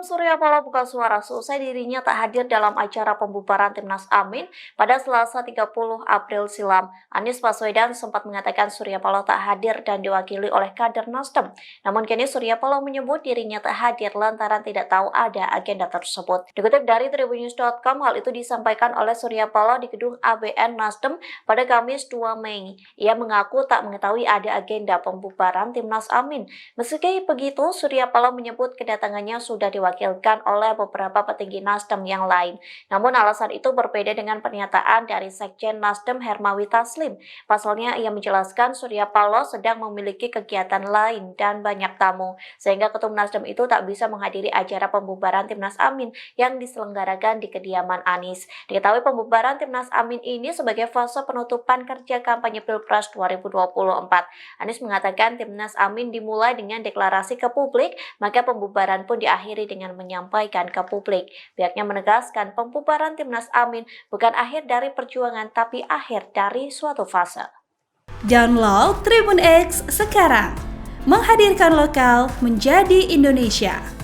Surya Paloh buka suara seusai dirinya tak hadir dalam acara pembubaran Timnas Amin pada Selasa 30 April silam. Anies Baswedan sempat mengatakan Surya Paloh tak hadir dan diwakili oleh kader Nasdem. Namun kini Surya Paloh menyebut dirinya tak hadir lantaran tidak tahu ada agenda tersebut. Dikutip dari tribunnews.com, hal itu disampaikan oleh Surya Paloh di gedung ABN Nasdem pada Kamis 2 Mei. Ia mengaku tak mengetahui ada agenda pembubaran Timnas Amin. Meski begitu, Surya Paloh menyebut kedatangannya sudah diwakilkan oleh beberapa petinggi Nasdem yang lain. Namun alasan itu berbeda dengan pernyataan dari Sekjen Nasdem Hermawi Taslim. Pasalnya ia menjelaskan Surya Paloh sedang memiliki kegiatan lain dan banyak tamu, sehingga Ketum Nasdem itu tak bisa menghadiri acara pembubaran Timnas Amin yang diselenggarakan di kediaman Anies. Diketahui pembubaran Timnas Amin ini sebagai fase penutupan kerja kampanye Pilpres 2024. Anies mengatakan Timnas Amin dimulai dengan deklarasi ke publik, maka pembubaran pun diakhiri dengan menyampaikan ke publik. Pihaknya menegaskan pembubaran Timnas Amin bukan akhir dari perjuangan tapi akhir dari suatu fase. Download Tribun X sekarang, menghadirkan lokal menjadi Indonesia.